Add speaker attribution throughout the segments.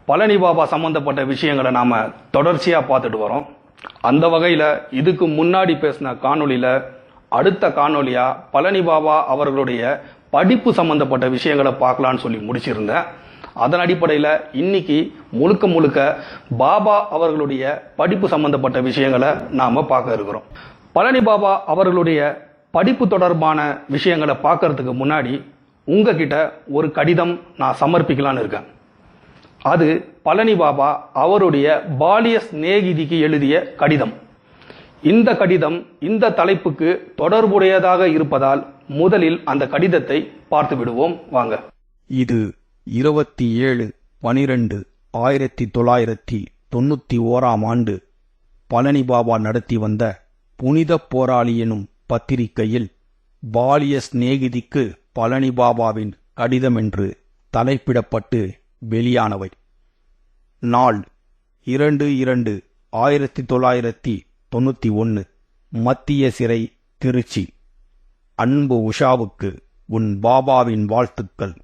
Speaker 1: பழனி பாபா சம்பந்தப்பட்ட விஷயங்களை நாம தொடர்ச்சியா பார்த்துட்டு வரோம். அந்த வகையில இதுக்கு முன்னாடி பேசின காணொலியில அடுத்த காணொலியா பழனி பாபா அவர்களுடைய படிப்பு சம்பந்தப்பட்ட விஷயங்களை பார்க்கலான்னு சொல்லி முடிச்சிருந்தேன். அதன் அடிப்படையில் இன்னைக்கு முழுக்க முழுக்க பாபா அவர்களுடைய படிப்பு சம்பந்தப்பட்ட விஷயங்களை நாம பார்க்க இருக்கிறோம். பழனி பாபா அவர்களுடைய படிப்பு தொடர்பான விஷயங்களை பார்க்கறதுக்கு முன்னாடி உங்ககிட்ட ஒரு கடிதம் நான் சமர்ப்பிக்கலான்னு இருக்கேன். அது பழனி பாபா அவருடைய பாலிய சிநேகிதிக்கு எழுதிய கடிதம். இந்த கடிதம் இந்த தலைப்புக்கு தொடர்புடையதாக இருப்பதால் முதலில் அந்த கடிதத்தை பார்த்து விடுவோம் வாங்க.
Speaker 2: இது 27/12/1991 பழனி பாபா நடத்தி வந்த புனித போராளி எனும் பத்திரிகையில் பாலிய சிநேகிதிக்கு பழனி பாபாவின் கடிதம் என்று தலைப்பிடப்பட்டு வெளியானவை. நாள் 2/2/1991 மத்திய சிறை, திருச்சி. அன்பு உஷாவுக்கு உன் பாபாவின் வாழ்த்துக்கள்.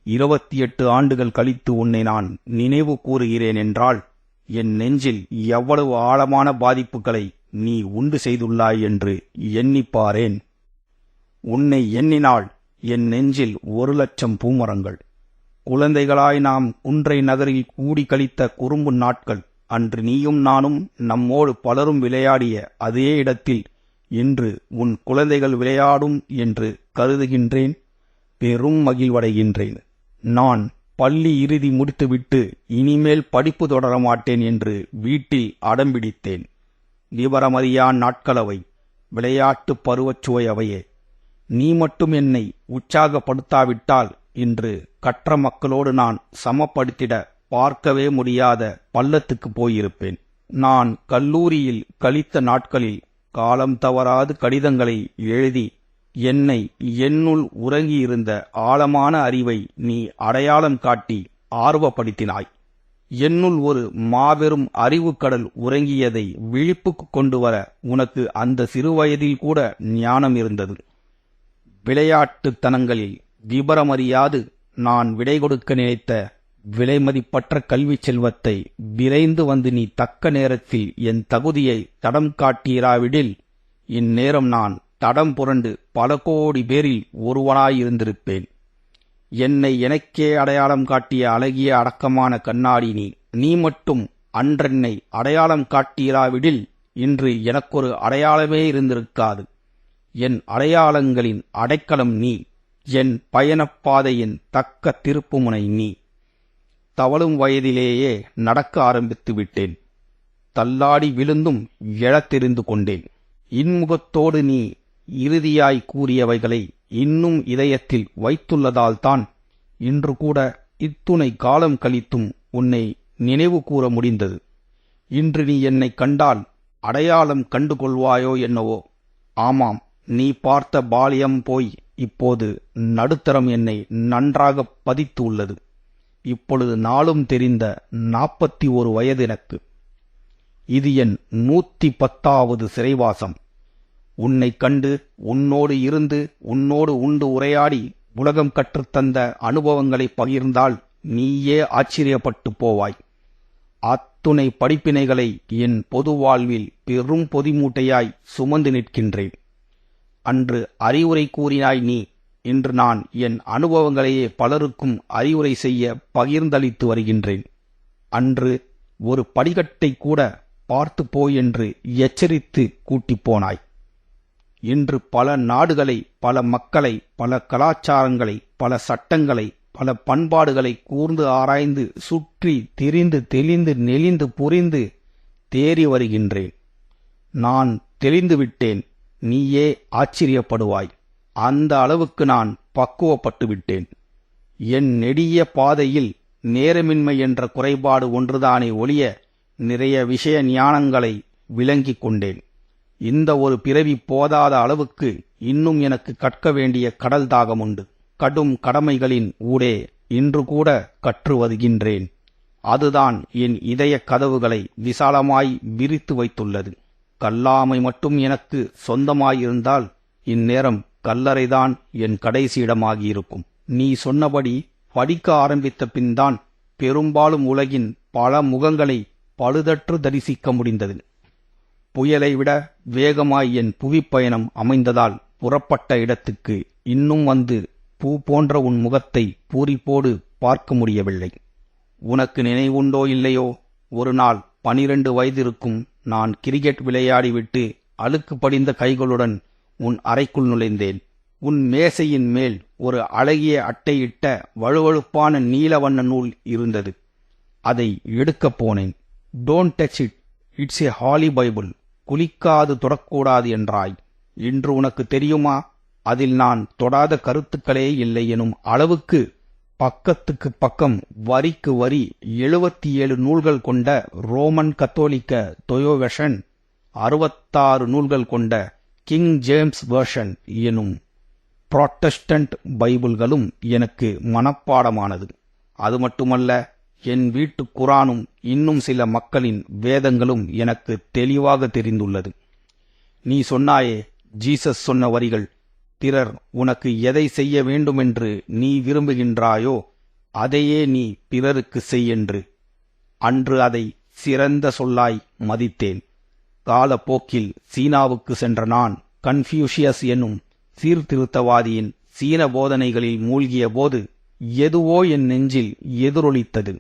Speaker 2: 28 ஆண்டுகள் கழித்து உன்னை நான் நினைவு கூறுகிறேன் என்றால் என் நெஞ்சில் எவ்வளவு ஆழமான பாதிப்புகளை நீ உண்டு செய்துள்ளாய் என்று எண்ணிப்பாரேன். உன்னை எண்ணினால் என் நெஞ்சில் 1,00,000 பூமரங்கள். குழந்தைகளாய் நாம் குன்றை நகரில் கூடி கழித்த குறும்பு நாட்கள், அன்று நீயும் நானும் நம்மோடு பலரும் விளையாடிய அதே இடத்தில் இன்று உன் குழந்தைகள் விளையாடும் என்று கருதுகின்றேன். பெரும் மகிழ்வடைகின்றேன். நான் பள்ளி இறுதி முடித்துவிட்டு இனிமேல் படிப்பு தொடர மாட்டேன் என்று வீட்டில் அடம்பிடித்தேன். விவரமறியா நாட்களவை, விளையாட்டு பருவச்சுவை அவையே. நீ மட்டும் என்னை உற்சாகப்படுத்தாவிட்டால் இன்று கற்ற மக்களோடு நான் சமப்படுத்திட பார்க்கவே முடியாத பள்ளத்துக்கு போயிருப்பேன். நான் கல்லூரியில் கழித்த நாட்களில் காலம் தவறாது கடிதங்களை எழுதி என்னை என்னுள் உறங்கியிருந்த ஆழமான அறிவை நீ அடையாளம் காட்டி ஆர்வப்படுத்தினாய். என்னுள் ஒரு மாபெரும் அறிவுக்கடல் உறங்கியதை விழிப்புக்கு கொண்டு வர உனக்கு அந்த சிறுவயதில் கூட ஞானம் இருந்தது. விளையாட்டுத்தனங்களில் விபரமறியாது நான் விடை கொடுக்க நினைத்த விலைமதிப்பற்ற கல்வி செல்வத்தை விரைந்து வந்து நீ தக்க நேரத்தில் என் தகுதியை தடம் காட்டியிராவிடில் இந்நேரம் நான் தடம் புரண்டு பல கோடி பேரில் ஒருவனாயிருந்திருப்பேன். என்னை எனக்கே அடையாளம் காட்டிய அழகிய அடக்கமான கண்ணாடி நீ. நீ மட்டும் அன்றென்னை அடையாளம் காட்டியிராவிடில் இன்று எனக்கொரு அடையாளமே இருந்திருக்காது. என் அடையாளங்களின் அடைக்கலம் நீ. என் பயணப்பாதையின் தக்க திருப்புமுனை நீ. தவழும் வயதிலேயே நடக்க ஆரம்பித்து விட்டேன். தள்ளாடி விழுந்தும் எழத் தெரிந்து கொண்டேன். இன்முகத்தோடு நீ இறுதியாய் கூறியவைகளை இன்னும் இதயத்தில் வைத்துள்ளதால்தான் இன்று கூட இத்துணை காலம் கழித்தும் உன்னை நினைவு கூற முடிந்தது. இன்று நீ என்னை கண்டால் அடையாளம் கண்டு கொள்வாயோ என்னவோ. ஆமாம், நீ பார்த்த பாலியம் போய் இப்போது நடுத்தரம் என்னை நன்றாக பதித்து உள்ளது. இப்பொழுது நாளும் தெரிந்த 41 வயது எனக்கு. இது என் 110வது சிறைவாசம். உன்னை கண்டு, உன்னோடு இருந்து, உன்னோடு உண்டு உரையாடி உலகம் கற்றுத்தந்த அனுபவங்களை பகிர்ந்தால் நீயே ஆச்சரியப்பட்டு போவாய். அத்துணை படிப்பினைகளை என் பொது வாழ்வில் பெரும் பொதிமூட்டையாய் சுமந்து நிற்கின்றேன். அன்று அறிவுரை கூறினாய் நீ. இன்று நான் என் அனுபவங்களையே பலருக்கும் அறிவுரை செய்ய பகிர்ந்தளித்து வருகின்றேன். அன்று ஒரு படிக்கட்டை கூட பார்த்து போய் என்று எச்சரித்து கூட்டிப் போனாய். இன்று பல நாடுகளை, பல மக்களை, பல கலாச்சாரங்களை, பல சட்டங்களை, பல பண்பாடுகளை கூர்ந்து ஆராய்ந்து சுற்றி திரிந்து தெளிந்து நெளிந்து புரிந்து தேறி வருகின்றேன். நான் தெளிந்துவிட்டேன். நீயே ஆச்சரியப்படுவாய். அந்த அளவுக்கு நான் பக்குவப்பட்டு விட்டேன். என் நெடிய பாதையில் நேரமின்மை என்ற குறைபாடு ஒன்றுதானே ஒழிய நிறைய விஷய ஞானங்களை விளங்கிக் கொண்டேன். இந்த ஒரு பிறவி போதாத அளவுக்கு இன்னும் எனக்கு கற்க வேண்டிய கடல் தாகம் உண்டு. கடும் கடமைகளின் ஊடே இன்று கூட கற்று வருகின்றேன். அதுதான் என் இதய கதவுகளை விசாலமாய் விரித்து வைத்துள்ளது. கல்லாமை மட்டும் எனக்கு சொந்தமாயிருந்தால் இந்நேரம் கல்லறைதான் என் கடைசி இடமாகியிருக்கும். நீ சொன்னபடி படிக்க ஆரம்பித்த பின்தான் பெரும்பாலும் உலகின் பல முகங்களை பழுதற்று தரிசிக்க முடிந்தது. புயலை விட வேகமாய் என் புவிப்பயணம் அமைந்ததால் புறப்பட்ட இடத்துக்கு இன்னும் வந்து பூ போன்ற உன் முகத்தை பூரிப்போடு பார்க்க முடியவில்லை. உனக்கு நினைவுண்டோ இல்லையோ, ஒரு நாள் 12 வயதிருக்கும் நான் கிரிக்கெட் விளையாடிவிட்டு அழுக்கு படிந்த கைகளுடன் உன் அறைக்குள் நுழைந்தேன். உன் மேசையின் மேல் ஒரு அழகிய அட்டையிட்ட வழுவழுப்பான நீலவண்ண நூல் இருந்தது. அதை எடுக்கப் போனேன். Don't touch it, it's a holy Bible, குளிக்காது தொடக்கூடாது என்றாய். இன்று உனக்கு தெரியுமா, அதில் நான் தொடாத கருத்துக்களே இல்லை எனும் அளவுக்கு பக்கத்துக்கு பக்கம் வரிக்கு வரி 77 நூல்கள் கொண்ட ரோமன் கத்தோலிக்க தொயோவெஷன், 66 நூல்கள் கொண்ட கிங் ஜேம்ஸ் வெர்ஷன் எனும் புராட்டஸ்டன்ட் பைபிள்களும் எனக்கு மனப்பாடமானது. அது மட்டுமல்ல, என் வீட்டு குரானும் இன்னும் சில மக்களின் வேதங்களும் எனக்கு தெளிவாக தெரிந்துள்ளது. நீ சொன்னாயே, ஜீசஸ் சொன்ன வரிகள், பிறர் உனக்கு எதை செய்ய வேண்டுமென்று நீ விரும்புகின்றாயோ அதையே நீ பிறருக்கு செய் என்று. அன்று அதை சிறந்த சொல்லாய் மதித்தேன். காலப்போக்கில் சீனாவுக்கு சென்ற நான் கன்ஃபியூஷியஸ் என்னும் சீர்திருத்தவாதியின் சீன போதனைகளில் மூழ்கிய போது எதுவோ என் நெஞ்சில் எதிரொலித்தது.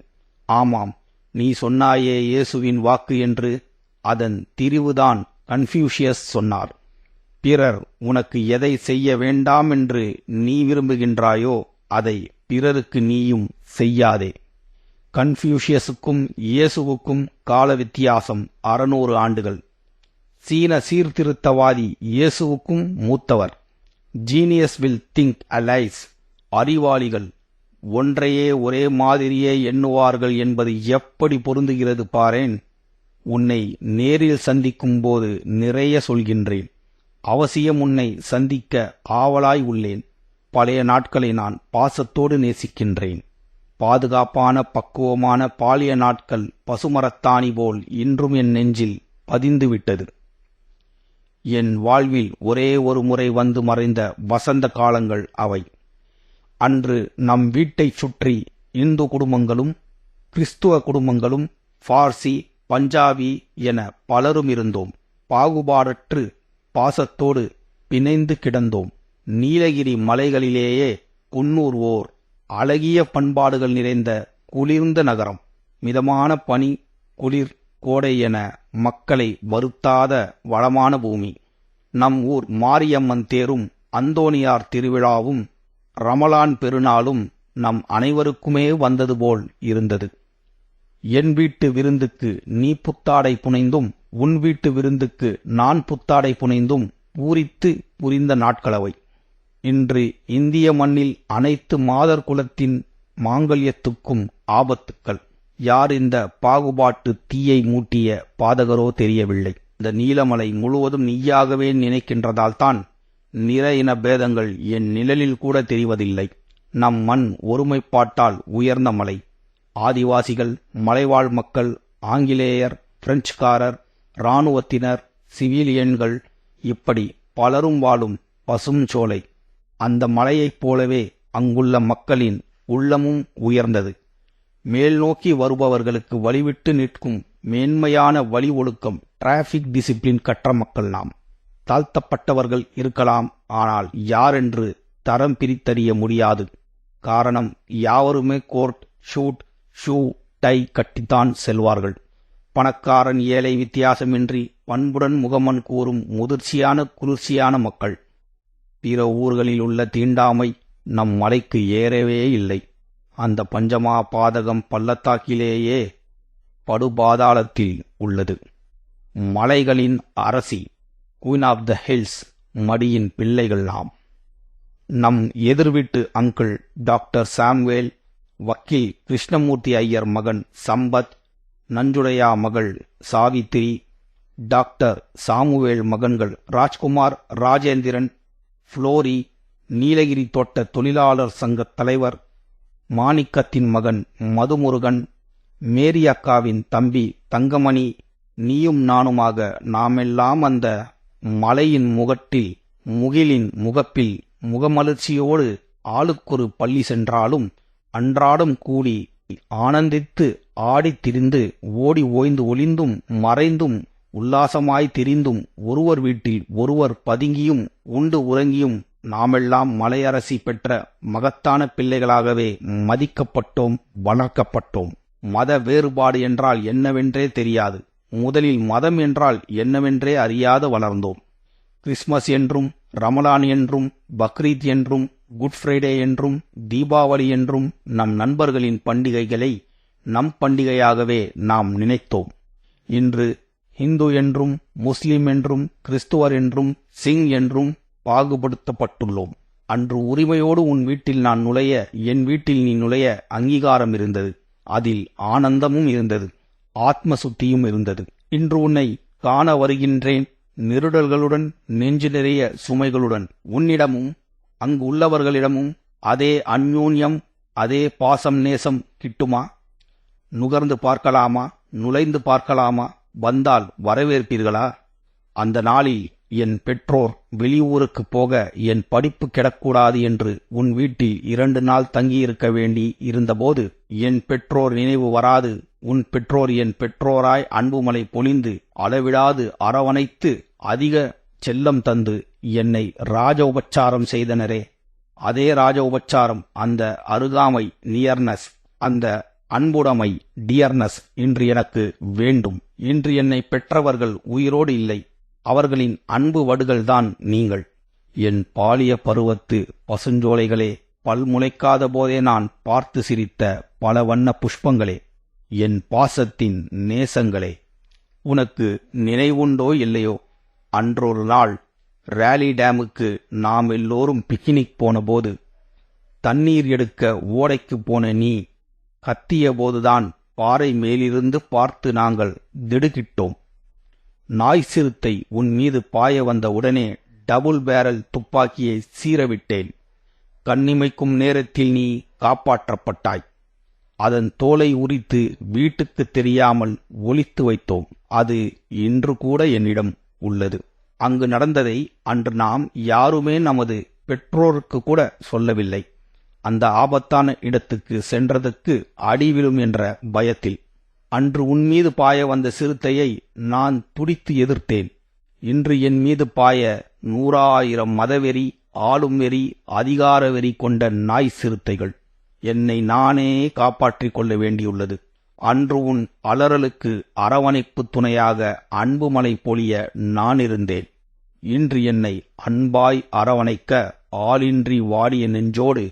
Speaker 2: ஆமாம், நீ சொன்னாயே இயேசுவின் வாக்கு என்று, அதன் திரிவுதான் கன்ஃபியூஷியஸ் சொன்னார். பிறர் உனக்கு எதை செய்ய வேண்டாம் என்று நீ விரும்புகின்றாயோ அதை பிறருக்கு நீயும் செய்யாதே. கன்ஃபியூஷியஸுக்கும் இயேசுவுக்கும் கால வித்தியாசம் 600 ஆண்டுகள். சீன சீர்திருத்தவாதி இயேசுவுக்கும் மூத்தவர். ஜீனியஸ் வில் திங்க் அலைஸ், அறிவாளிகள் ஒன்றையே ஒரே மாதிரியே எண்ணுவார்கள் என்பது எப்படி பொருந்துகிறது பாரேன். உன்னை நேரில் சந்திக்கும் போது நிறைய சொல்கின்றேன். அவசியம் உன்னை சந்திக்க ஆவலாய் உள்ளேன். பழைய நாட்களை நான் பாசத்தோடு நேசிக்கின்றேன். பாதுகாப்பான பக்குவமான பாலிய நாட்கள் பசுமரத்தாணி போல் இன்றும் என் நெஞ்சில் பதிந்துவிட்டது. என் வாழ்வில் ஒரே ஒரு முறை வந்து மறைந்த வசந்த காலங்கள் அவை. அன்று நம் வீட்டைச் சுற்றி இந்து குடும்பங்களும் கிறிஸ்துவ குடும்பங்களும் பார்சி, பஞ்சாபி என பலரும் இருந்தோம். பாகுபாடற்று பாசத்தோடு பிணைந்து கிடந்தோம். நீலகிரி மலைகளிலேயே குன்னூர் ஓர் அழகிய பண்பாடுகள் நிறைந்த குளிர்ந்த நகரம். மிதமான பனி, குளிர், கோடை என மக்களை வருத்தாத வளமான பூமி. நம் ஊர் மாரியம்மன் தேரும் அந்தோணியார் திருவிழாவும் ரமலான் பெருநாளும் நம் அனைவருக்குமே வந்தது போல் இருந்தது. என் வீட்டு விருந்துக்கு நீ புத்தாடை புனைந்தும் உன் வீட்டு விருந்துக்கு நான் புத்தாடை புனைந்தும் பூரித்து புரிந்த நாட்களவை. இன்று இந்திய மண்ணில் அனைத்து மாதர் குலத்தின் மாங்கல்யத்துக்கும் ஆபத்துக்கள். யார் இந்த பாகுபாட்டு தீயை மூட்டிய பாதகரோ தெரியவில்லை. இந்த நீலமலை முழுவதும் நீயாகவே நினைக்கின்றதால்தான் நிற இன பேதங்கள் என் நிழலில் கூட தெரிவதில்லை. நம் மண் ஒருமைப்பாட்டால் உயர்ந்த மலை. ஆதிவாசிகள், மலைவாழ் மக்கள், ஆங்கிலேயர், பிரெஞ்சுக்காரர், இராணுவத்தினர், சிவிலியன்கள், இப்படி பலரும் வாழும் பசும் சோலை. அந்த மலையைப் போலவே அங்குள்ள மக்களின் உள்ளமும் உயர்ந்தது. மேல் நோக்கி வருபவர்களுக்கு வழிவிட்டு நிற்கும் மேன்மையான வழி ஒழுக்கம், டிராஃபிக் டிசிப்ளின் கற்ற மக்கள் நாம். தாழ்த்தப்பட்டவர்கள் இருக்கலாம், ஆனால் யாரென்று தரம் பிரித்தறிய முடியாது. காரணம், யாவருமே கோர்ட், ஷூட், ஷூ, டை கட்டித்தான் செல்வார்கள். பணக்காரன் ஏழை வித்தியாசமின்றி பண்புடன் முகமன் கூறும் முதிர்ச்சியான குளிர்ச்சியான மக்கள். பிற ஊர்களில் உள்ள தீண்டாமை நம் மலைக்கு ஏறவே இல்லை. அந்த பஞ்சமா பாதகம் பள்ளத்தாக்கிலேயே படுபாதாளத்தில் உள்ளது. மலைகளின் அரசி, குயின் ஆஃப் த ஹில்ஸ், மடியின் பிள்ளைகள் நாம். நம் எதிர்வீட்டு அங்கிள் டாக்டர் சாம்வேல், வக்கீல் கிருஷ்ணமூர்த்தி ஐயர் மகன் சம்பத், நஞ்சுடையா மகள் சாவித்திரி, டாக்டர் சாமுவேல் மகன்கள் ராஜ்குமார், ராஜேந்திரன், புளோரி, நீலகிரி தோட்ட தொழிலாளர் சங்க தலைவர் மாணிக்கத்தின் மகன் மதுமுருகன், மேரி அக்காவின் தம்பி தங்கமணி, நீயும் நானுமாக நாமெல்லாம் அந்த மலையின் முகட்டில் முகிலின் முகப்பில் முகமலர்ச்சியோடு ஆளுக்கொரு பள்ளி சென்றாலும் அன்றாடம் கூடி ஆனந்தித்து ஆடித் திரிந்து ஓடி ஓய்ந்து ஒளிந்தும் மறைந்தும் உல்லாசமாய் திரிந்தும் ஒருவர் வீட்டில் ஒருவர் பதுங்கியும் உண்டு உறங்கியும் நாமெல்லாம் மலையரசி பெற்ற மகத்தான பிள்ளைகளாகவே மதிக்கப்பட்டோம், வளர்க்கப்பட்டோம். மத வேறுபாடு என்றால் என்னவென்றே தெரியாது. முதலில் மதம் என்றால் என்னவென்றே அறியாது வளர்ந்தோம். கிறிஸ்மஸ் என்றும் ரமலான் என்றும் பக்ரீத் என்றும் குட் ஃப்ரைடே என்றும் தீபாவளி என்றும் நம் நண்பர்களின் பண்டிகைகளை நம் பண்டிகையாகவே நாம் நினைத்தோம். இன்று இந்து என்றும் முஸ்லிம் என்றும் கிறிஸ்துவர் என்றும் சிங் என்றும் பாகுபடுத்தப்பட்டுள்ளோம். அன்று உரிமையோடு உன் வீட்டில் நான் நுழைய, என் வீட்டில் நீ நுழைய அங்கீகாரம் இருந்தது. அதில் ஆனந்தமும் இருந்தது, ஆத்ம சுத்தியும் இருந்தது. இன்று உன்னை காண வருகின்றேன், நெருடல்களுடன், நெஞ்சு நிறைய சுமைகளுடன். உன்னிடமும் அங்கு உள்ளவர்களிடமும் அதே அந்யோன்யம், அதே பாசம் நேசம் கிட்டுமா? நுகர்ந்து பார்க்கலாமா? நுழைந்து பார்க்கலாமா? வந்தால் வரவேற்பீர்களா? அந்த நாளில் என் பெற்றோர் வெளியூருக்கு போக என் படிப்பு கெடக்கூடாது என்று உன் வீட்டில் 2 நாள் தங்கியிருக்க வேண்டி இருந்தபோது என் பெற்றோர் நினைவு வராது. உன் பெற்றோர் என் பெற்றோராய் அன்புமலை பொழிந்து அளவிடாது அரவணைத்து அதிக செல்லம் தந்து என்னை ராஜ உபச்சாரம் செய்தனரே. அதே ராஜ உபச்சாரம், அந்த அருகாமை நியர்னஸ், அந்த அன்புடைமை டியர்னஸ் இன்று எனக்கு வேண்டும். இன்று என்னை பெற்றவர்கள் உயிரோடு இல்லை. அவர்களின் அன்பு வடுகள்தான் நீங்கள். என் பாலிய பருவத்து பசுஞ்சோலைகளே, பல்முளைக்காத போதே நான் பார்த்து சிரித்த பல வண்ண புஷ்பங்களே, என் பாசத்தின் நேசங்களே, உனக்கு நினைவுண்டோ இல்லையோ, அன்றொரு நாள் ராலி டேமுக்கு நாம் எல்லோரும் பிக்னிக் போனபோது தண்ணீர் எடுக்க ஓடைக்கு போன நீ கத்திய போதுதான் பாறை மேலிருந்து பார்த்து நாங்கள் திடுக்கிட்டோம். நாய் சிறுத்தை உன் மீது பாய வந்த உடனே டபுள் பேரல் துப்பாக்கியை சீறவிட்டேன். கண்ணிமைக்கும் நேரத்தில் நீ காப்பாற்றப்பட்டாய். அதன் தோலை உரித்து வீட்டுக்கு தெரியாமல் ஒளித்து வைத்தோம். அது இன்று கூட என்னிடம் உள்ளது. அங்கு நடந்ததை அன்று நாம் யாருமே நமது பெற்றோருக்கு கூட சொல்லவில்லை. அந்த ஆபத்தான இடத்துக்கு சென்றதற்கு அடிவிழும் என்ற பயத்தில். அன்று உன்மீது பாய வந்த சிறுத்தையை நான் துடித்து எதிர்த்தேன். இன்று என் மீது பாய 100,000 மதவெறி, ஆளும் வெறி, அதிகார வெறி கொண்ட நாய் சிறுத்தைகள். என்னை நானே காப்பாற்றிக் கொள்ள வேண்டியுள்ளது. அன்று உன் அலறலுக்கு அரவணைப்பு துணையாக அன்புமலை பொழிய நான் இருந்தேன். இன்று என்னை அன்பாய் அரவணைக்க ஆளின்றி வாடிய நெஞ்சோடு,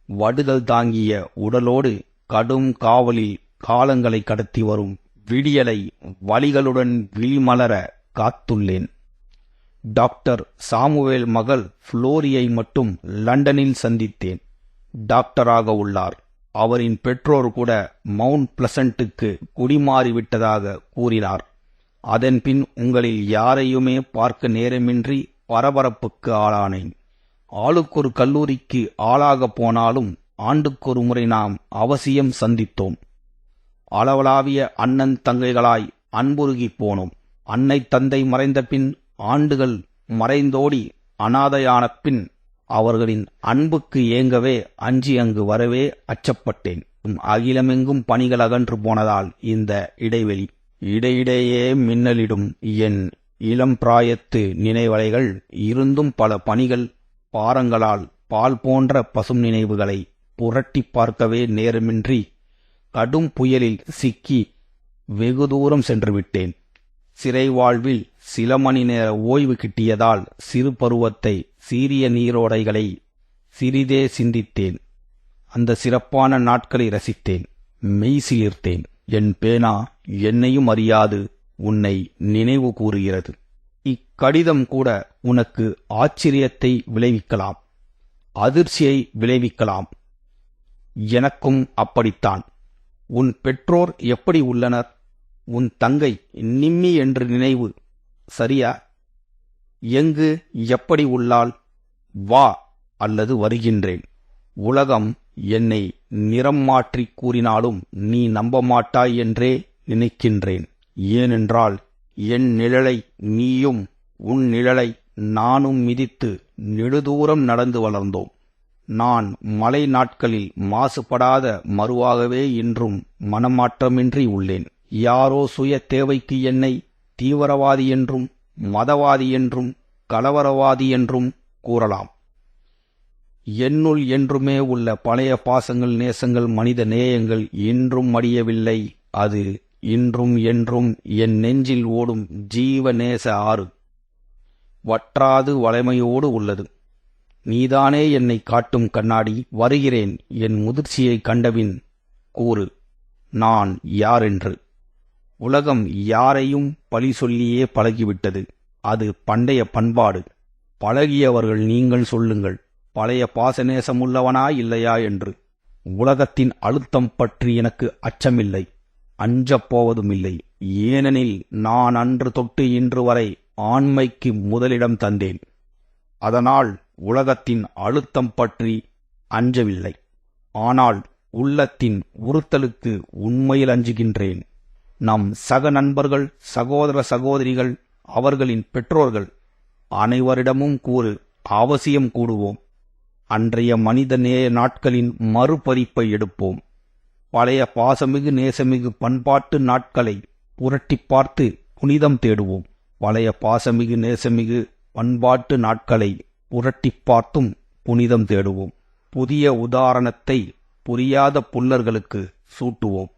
Speaker 2: வடுகள் தாங்கிய உடலோடு கடும் காவலில் காலங்களை கடத்தி வரும் விடியலை வலிகளுடன் விழிமலர காத்துள்ளேன். டாக்டர் சாமுவேல் மகள் புளோரியை மட்டும் லண்டனில் சந்தித்தேன். டாக்டராக உள்ளார். அவரின் பெற்றோர் கூட மவுண்ட் பிளசண்ட்டுக்கு குடிமாறிவிட்டதாக கூறினார். அதன்பின் உங்களில் யாரையுமே பார்க்க நேரமின்றி பரபரப்புக்கு ஆளானேன். ஆளுக்கொரு கல்லூரிக்கு ஆளாகப் போனாலும் ஆண்டுக்கொரு முறை நாம் அவசியம் சந்தித்தோம். அளவளாவிய அண்ணன் தங்கைகளாய் அன்புருகிப் போனோம். அன்னை தந்தை மறைந்த பின், ஆண்டுகள் மறைந்தோடி அனாதையான பின் அவர்களின் அன்புக்கு ஏங்கவே அஞ்சி அங்கு வரவே அச்சப்பட்டேன். அகிலமெங்கும் பணிகள் அகன்று போனதால் இந்த இடைவெளி. இடையிடையே மின்னலிடும் என் இளம் பிராயத்து நினைவலைகள் இருந்தும் பல பணிகள் பாரங்களால் பால் போன்ற பசும் நினைவுகளை புரட்டி பார்க்கவே நேரமின்றி கடும் புயலில் சிக்கி வெகு தூரம் சென்று விட்டேன். சிறை வாழ்வில் சில மணி நேர ஓய்வு கிட்டியதால் சிறு பருவத்தை, சீரிய நீரோடைகளை சிறிதே சிந்தித்தேன். அந்த சிறப்பான நாட்களை ரசித்தேன், மெய்சிலிர்த்தேன். என் பேனா என்னையும் அறியாது உன்னை நினைவு கூறுகிறது. இக்கடிதம் கூட உனக்கு ஆச்சரியத்தை விளைவிக்கலாம், அதிர்ச்சியை விளைவிக்கலாம். எனக்கும் அப்படித்தான். உன் பெற்றோர் எப்படி உள்ளனர்? உன் தங்கை நிம்மி என்று நினைவு சரியா? எங்கு எப்படி உள்ளாள்? வா அல்லது வருகின்றேன். உலகம் என்னை நிறம் மாற்றி கூறினாலும் நீ நம்ப மாட்டாய் என்றே நினைக்கின்றேன். ஏனென்றால் என் நிழலை நீயும் உன் நிழலை நானும் மிதித்து நெடுதூரம் நடந்து வளர்ந்தோம். நான் மழை நாட்களில் மாசுபடாத மருவாகவே இன்றும் மனமாற்றமின்றி உள்ளேன். யாரோ சுய தேவைக்கு என்னை தீவிரவாதி என்றும் மதவாதி என்றும் கலவரவாதி என்றும் கூறலாம். என்னுள் என்றுமே உள்ள பழைய பாசங்கள், நேசங்கள், மனித நேயங்கள் இன்றும் மடியவில்லை. அது இன்றும் என்றும் என் நெஞ்சில் ஓடும் ஜீவ நேச ஆறு வற்றாது வளைமையோடு உள்ளது. நீதானே என்னை காட்டும் கண்ணாடி. வருகிறேன் என் முதிர்ச்சியை கண்டபின் கூறு நான் யாரென்று. உலகம் யாரையும் பழி சொல்லியே பழகிவிட்டது. அது பண்டைய பண்பாடு. பழகியவர்கள் நீங்கள் சொல்லுங்கள், பழைய பாசநேசமுள்ளவனா இல்லையா என்று. உலகத்தின் அழுத்தம் பற்றி எனக்கு அச்சமில்லை, அஞ்சப் போவதுமில்லை. ஏனெனில் நான் அன்று தொட்டு இன்று வரை ஆண்மைக்கு முதலிடம் தந்தேன். அதனால் உலகத்தின் அழுத்தம் பற்றி அஞ்சவில்லை. ஆனால் உள்ளத்தின் உறுத்தலுக்கு உண்மையில் அஞ்சுகின்றேன். நம் சக நண்பர்கள், சகோதர சகோதரிகள், அவர்களின் பெற்றோர்கள் அனைவரிடமும் கூறு, அவசியம் கூடுவோம். அன்றைய மனிதநேய நாட்களின் மறுபதிப்பை எடுப்போம். பழைய பாசமிகு நேசமிகு பண்பாட்டு நாட்களை புரட்டி பார்த்து புனிதம் தேடுவோம். பழைய பாசமிகு நேசமிகு பண்பாட்டு நாட்களை புரட்டி பார்த்தும் புனிதம் தேடுவோம். புதிய உதாரணத்தை புரியாத புல்லர்களுக்கு சூட்டுவோம்.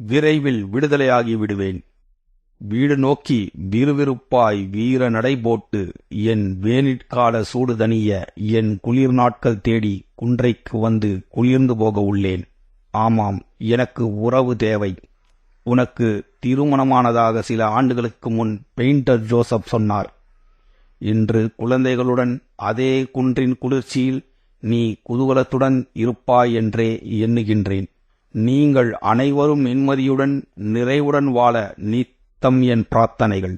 Speaker 2: விரைவில் விடுதலையாகி விடுவேன். வீடு நோக்கி விறுவிறுப்பாய் வீர நடை போட்டு என் வேனிற்கால சூடு தணிய என் குளிர் நாட்கள் தேடி குன்றைக்கு வந்து குளிர்ந்து போக உள்ளேன். ஆமாம், எனக்கு உறவு தேவை. உனக்கு திருமணமானதாக சில ஆண்டுகளுக்கு முன் பெயிண்டர் ஜோசப் சொன்னார். இன்று குழந்தைகளுடன் அதே குன்றின் குளிர்ச்சியில் நீ குதூகலத்துடன் இருப்பாய் என்றே எண்ணுகின்றேன். நீங்கள் அனைவரும் நிம்மதியுடன் நிறைவுடன் வாழ நித்தம் என் பிரார்த்தனைகள்.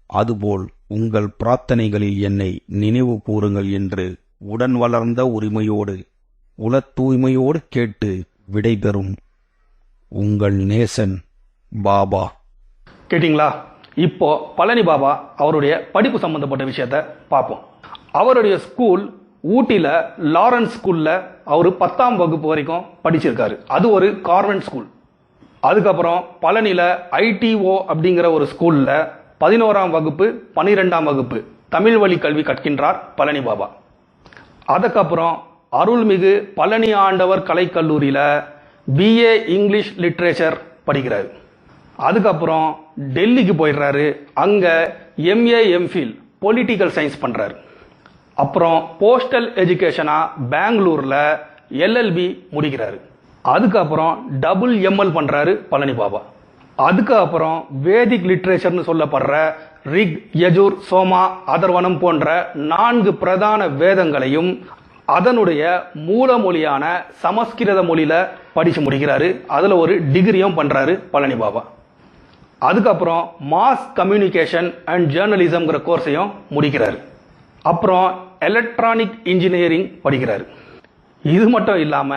Speaker 2: அதுபோல் உங்கள் பிரார்த்தனைகளில் என்னை நினைவு கூறுங்கள் என்று உடன் வளர்ந்த உரிமையோடு உளத் தூய்மையோடு கேட்டு விடைபெறும் உங்கள் நேசன் பாபா.
Speaker 1: கேட்டிங்களா? இப்போ பழனி பாபா அவருடைய படிப்பு சம்பந்தப்பட்ட விஷயத்த பார்ப்போம். அவருடைய ஸ்கூல் ஊட்டியில் லாரன்ஸ் ஸ்கூலில் அவர் 10ஆம் வகுப்பு வரைக்கும் படிச்சிருக்காரு. அது ஒரு கார்வென்ட் ஸ்கூல். அதுக்கப்புறம் பழனியில் ITO அப்படிங்கிற ஒரு ஸ்கூலில் 11ஆம் வகுப்பு 12ஆம் வகுப்பு தமிழ் வழி கல்வி கற்கின்றார் பழனி பாபா. அதுக்கப்புறம் அருள்மிகு பழனி ஆண்டவர் கலைக்கல்லூரியில் BA இங்கிலீஷ் லிட்ரேச்சர் படிக்கிறார். அதுக்கப்புறம் டெல்லிக்கு போயிடுறாரு. அங்கே MA MPhil பொலிட்டிக்கல் சயின்ஸ் பண்ணுறாரு. அப்புறம் போஸ்டல் எஜுகேஷனாக பெங்களூரில் LLB முடிக்கிறாரு. அதுக்கப்புறம் ML பண்ணுறாரு பழனி பாபா. அதுக்கப்புறம் வேதிக் லிட்ரேச்சர்னு சொல்லப்படுற ரிக், யஜுர், சோமா, அதர்வனம் போன்ற 4 பிரதான வேதங்களையும் அதனுடைய மூலமொழியான சமஸ்கிருத மொழியில படிச்சு முடிக்கிறாரு. அதுல ஒரு டிகிரியும் பண்றாரு பழனி பாபா. அதுக்கப்புறம் மாஸ் கம்யூனிகேஷன் அண்ட் ஜேர்னலிசம்ங்கிற கோர்ஸையும் முடிக்கிறாரு. அப்புறம் எலக்ட்ரானிக் இன்ஜினியரிங் படிக்கிறாரு. இது மட்டும் இல்லாம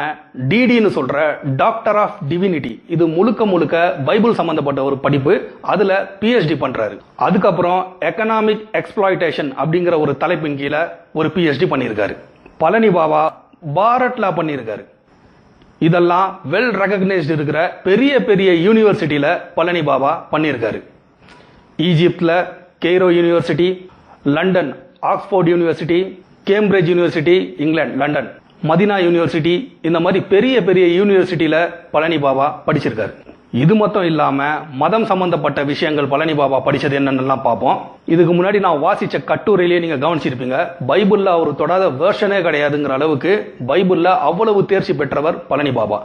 Speaker 1: டிடின்னு சொல்ற டாக்டர் ஆஃப் டிவினிட்டி, இது முழுக்க முழுக்க பைபிள் சம்பந்தப்பட்ட ஒரு படிப்பு. அதுல PhD பண்றாரு. அதுக்கப்புறம் எக்கனாமிக் எக்ஸ்ப்ளாய்டேஷன் அப்படிங்கிற ஒரு தலைப்பின் கீழே ஒரு PhD பண்ணியிருக்காரு. பழனி பாபா பாரத் லா பண்ணியிருக்காரு. இதெல்லாம் வெல் ரெகக்னைஸ்டு இருக்கிற பெரிய பெரிய யூனிவர்சிட்டியில பழனி பாபா பண்ணியிருக்காரு. ஈஜிப்ட்ல Cairo university, London Oxford university, Cambridge university இங்கிலாந்து லண்டன், மதினா யூனிவர்சிட்டி, இந்த மாதிரி பெரிய பெரிய யூனிவர்சிட்டியில பழனி பாபா படிச்சிருக்காரு. இது மட்டும் இல்லாம மதம் சம்பந்தப்பட்ட விஷயங்கள் பழனி பாபா படிச்சது என்னென்னலாம் பார்ப்போம். இதுக்கு முன்னாடி நான் வாசிச்ச கட்டுரையிலேயே நீங்க கவனிச்சிருப்பீங்க, பைபிள்ல அவர் தொடாத வேர்ஷனே கிடையாதுங்கிற அளவுக்கு பைபிள்ல அவ்வளவு தேர்ச்சி பெற்றவர் பழனி பாபா.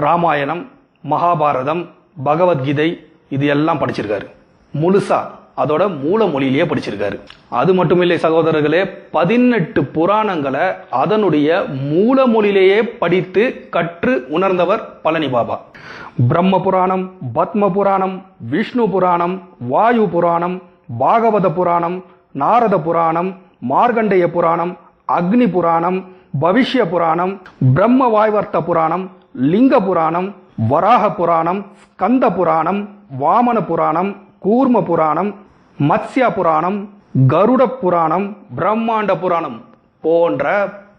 Speaker 1: ராமாயணம், மகாபாரதம், பகவத்கீதை இது எல்லாம் படிச்சிருக்காரு. முழுசா அதோட மூல மொழியிலேயே படிச்சிருக்காரு. அது மட்டும் இல்லை சகோதரர்களே, 18 புராணங்களை அதனுடைய மூல மொழியிலேயே படித்து கற்று உணர்ந்தவர் பழனி பாபா. பிரம்ம புராணம், பத்ம புராணம், விஷ்ணு புராணம், வாயு புராணம், பாகவத புராணம், நாரத புராணம், மார்கண்டேய புராணம், அக்னி புராணம், பவிஷ்ய புராணம், பிரம்ம வாய்வர்த்த புராணம், லிங்க புராணம், வராக புராணம், ஸ்கந்த புராணம், வாமன புராணம், கூர்ம புராணம், மத்ஸ்ய புராணம், கருட புராணம், பிரம்மாண்ட புராணம் போன்ற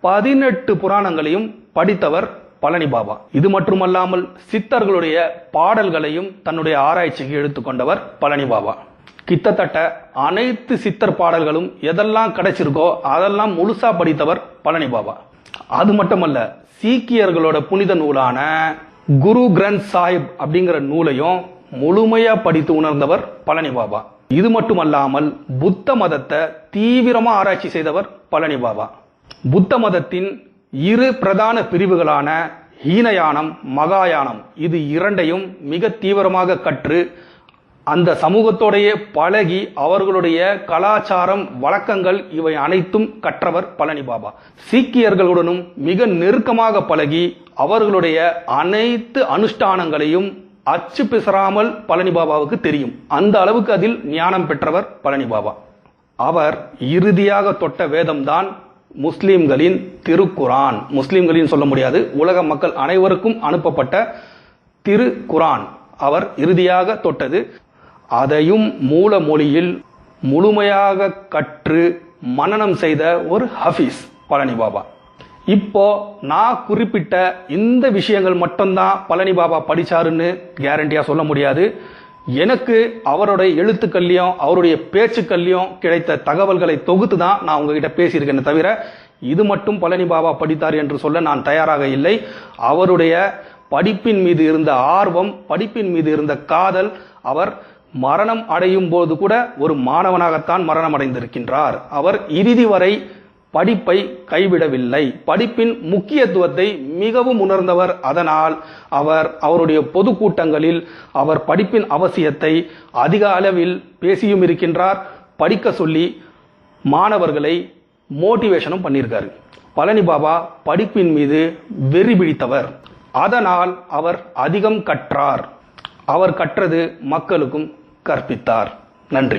Speaker 1: 18 புராணங்களையும் படித்தவர் பழனி பாபா. இது மட்டுமல்லாமல் சித்தர்களுடைய பாடல்களையும் தன்னுடைய ஆராய்ச்சிக்கு எடுத்துக்கொண்டவர் பழனி பாபா. கிட்டத்தட்ட அனைத்து சித்தர் பாடல்களும் எதெல்லாம் கிடைச்சிருக்கோ அதெல்லாம் முழுசா படித்தவர் பழனி பாபா. அது மட்டுமல்ல, சீக்கியர்களோட புனித நூலான குரு கிரந்த் சாஹிப் அப்படிங்கிற நூலையும் முழுமையா படித்து உணர்ந்தவர் பழனி பாபா. இது மட்டுமல்லாமல் புத்த மதத்தை தீவிரமா ஆராய்ச்சி செய்தவர் பழனி பாபா. புத்த மதத்தின் 2 பிரதான பிரிவுகளான ஹீனயானம், மகாயானம், இது இரண்டையும் மிக தீவிரமாக கற்று அந்த சமூகத்தோடையே பழகி அவர்களுடைய கலாச்சாரம், வழக்கங்கள் இவை அனைத்தும் கற்றவர் பழனி பாபா. சீக்கியர்களுடனும் மிக நெருக்கமாக பழகி அவர்களுடைய அனைத்து அனுஷ்டானங்களையும் அச்சு பிசறாமல் பழனி பாபாவுக்கு தெரியும். அந்த அளவுக்கு அதில் ஞானம் பெற்றவர் பழனி பாபா. அவர் இறுதியாக தொட்ட வேதம்தான் முஸ்லிம்களின் திருக்குரான். முஸ்லிம்களின் சொல்ல முடியாது, உலக மக்கள் அனைவருக்கும் அனுப்பப்பட்ட திருக்குரான் அவர் இறுதியாக தொட்டது. அதையும் மூல மொழியில் முழுமையாக கற்று மனனம் செய்த ஒரு ஹஃபீஸ் பழனி பாபா. இப்போ நான் குறிப்பிட்ட இந்த விஷயங்கள் மட்டும்தான் பழனி பாபா படிச்சாருன்னு கேரண்டியா சொல்ல முடியாது. எனக்கு அவருடைய எழுத்துக்கள்லையும் அவருடைய பேச்சுக்கள்லையும் கிடைத்த தகவல்களை தொகுத்து தான் நான் உங்ககிட்ட பேசியிருக்கேன். தவிர இது மட்டும் பழனி பாபா படித்தார் என்று சொல்ல நான் தயாராக இல்லை. அவருடைய படிப்பின் மீது இருந்த ஆர்வம், படிப்பின் மீது இருந்த காதல், அவர் மரணம் அடையும் போது கூட ஒரு மாணவனாகத்தான் மரணம் அடைந்திருக்கின்றார். அவர் இறுதி வரை படிப்பை கைவிடவில்லை. படிப்பின் முக்கியத்துவத்தை மிகவும் உணர்ந்தவர். அதனால் அவருடைய பொதுக்கூட்டங்களில் அவர் படிப்பின் அவசியத்தை அதிக அளவில் பேசியும் இருக்கின்றார். படிக்க சொல்லி மாணவர்களை மோட்டிவேஷனும் பண்ணியிருக்காரு. பழனி பாபா படிப்பின் மீது வெறி பிடித்தவர். அதனால் அவர் அதிகம் கற்றார். அவர் கற்றது மக்களுக்கும் கற்பித்தார். நன்றி.